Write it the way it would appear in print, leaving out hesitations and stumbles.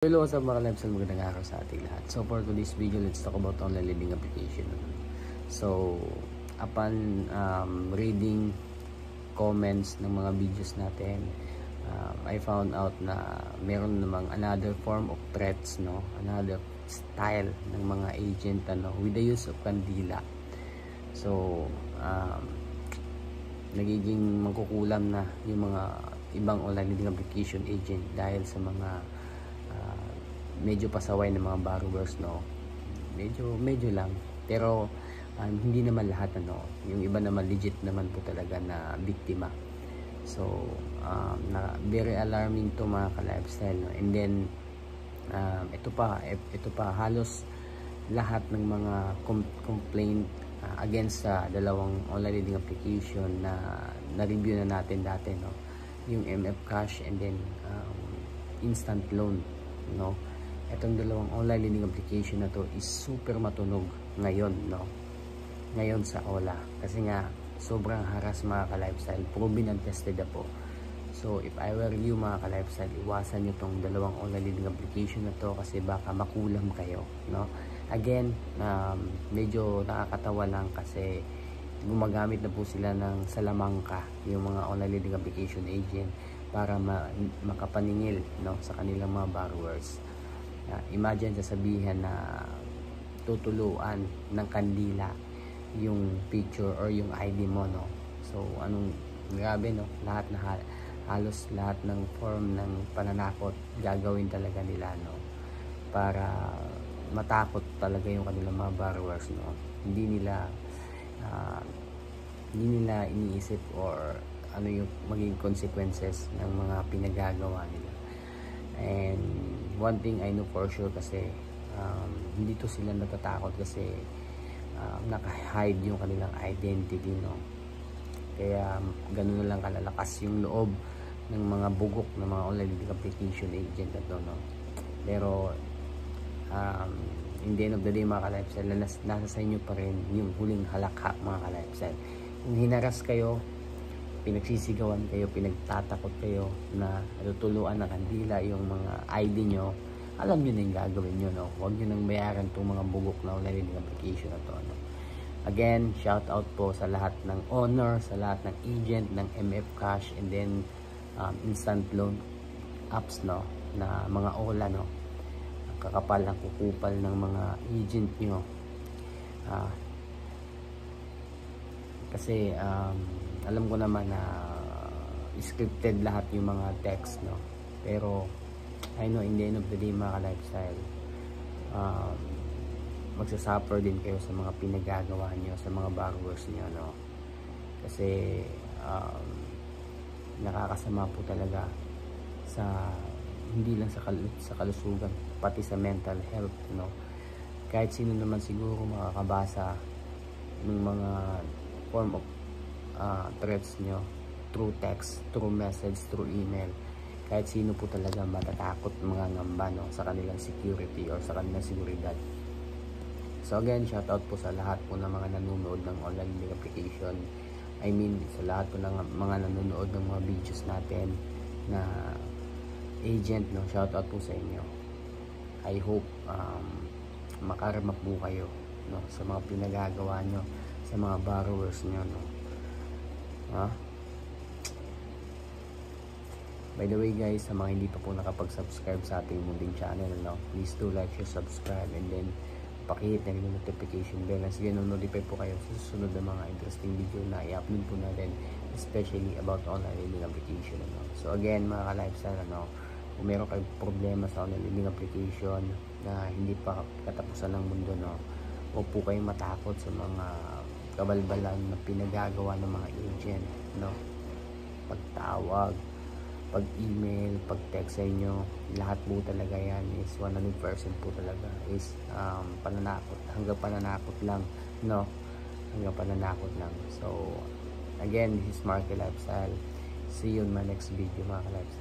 Hello, what's up mga ka-lifestyle, magandang araw sa ating lahat. So for today's video, let's talk about online lending application. So upon reading comments ng mga videos natin, I found out na meron namang another form of threats, no? Another style ng mga agent with the use of kandila. So nagiging mangkukulam na yung mga ibang online lending application agent dahil sa mga medyo pasaway ng mga borrowers, no? Medyo lang, pero hindi naman lahat, yung iba naman legit naman po talaga na biktima. So very alarming to mga ka-lifestyle, no? And then ito pa halos lahat ng mga complaint against sa dalawang online lending application na na-review na natin dati, no? Yung MF Cash and then instant loan, no? Itong dalawang online lending application na to is super matunog ngayon, no? Ngayon sa Ola. Kasi nga, sobrang haras mga ka-lifestyle. Proven and tested na po. So, if I were you mga ka-lifestyle, iwasan nyo tong dalawang online lending application na to kasi baka makulam kayo, no? Again, medyo nakakatawa lang kasi gumagamit na po sila ng salamangka, yung mga online lending application agent para makapaningil, no, sa kanilang mga borrowers. Imagine sasabihin na tutuluan ng kandila yung picture or yung ID mo, no? So anong grabe, no? Halos lahat ng form ng pananakot gagawin talaga nila, no? Para matakot talaga yung kanilang mga borrowers, no? Hindi nila iniisip or ano yung maging consequences ng mga pinagagawa nila. And one thing I know for sure kasi hindi to sila natatakot kasi naka-hide yung kanilang identity, no? Kaya ganun na lang kalalakas yung loob ng mga bugok ng mga online lending application agent na to, no? Pero in the end of the day mga ka-lifestyle, nasa sa inyo pa rin yung huling halakha mga ka-lifestyle. Kung hinaras kayo, pinagsisigawan kayo, pinagtatakot kayo na tutuluan ng kandila yung mga ID nyo, alam nyo na yung gagawin nyo, no? Huwag nyo nang bayaran itong mga bugok na online lending application na to, no? Again, shout out po sa lahat ng owner, sa lahat ng agent ng MF Cash and then instant loan apps, no, na mga Ola, no? Kakapal ang kukupal ng mga agent nyo. Kasi alam ko naman na scripted lahat yung mga text, no? Pero I know in the end of the day mga ka-lifestyle, magsasuffer din kayo sa mga pinagagawa nyo sa mga borrowers nyo, no? Kasi nakakasama po talaga sa hindi lang sa kalusugan, pati sa mental health, no? Kahit sino naman siguro makakabasa ng mga form of threats nyo through text, through message, through email. Kahit sino po talaga matatakot, mga ngamba, no, sa kanilang security or sa kanilang seguridad. So again, shout out po sa lahat po ng mga nanonood ng online lending application. I mean, sa lahat po ng mga nanonood ng mga videos natin na agent, no, shout out po sa inyo. I hope makarama po kayo, no, sa mga pinagagawa nyo sa mga borrowers nyo, no? By the way guys, sa mga hindi pa po nakapag-subscribe sa ating munting channel, no, please do like, share, subscribe, and then pakihit na rin yung notification bell. As again, notify po kayo sa susunod na mga interesting video na i-upload po natin, especially about online lending application, no? So again mga ka-lifestyle, kung meron kayong problema sa online lending application na hindi pa katapusan ng mundo, no, huwag po kayong matakot sa mga kabalbalan na pinagagawa ng mga agent, no? Pagtawag, pag-email, pag-text sa inyo, lahat po talaga yan is 100% po talaga is pananakot, hanggang pananakot lang, no? Hanggang pananakot lang. So again, this is Marky Lifestyle. See you in my next video mga ka-lifestyle.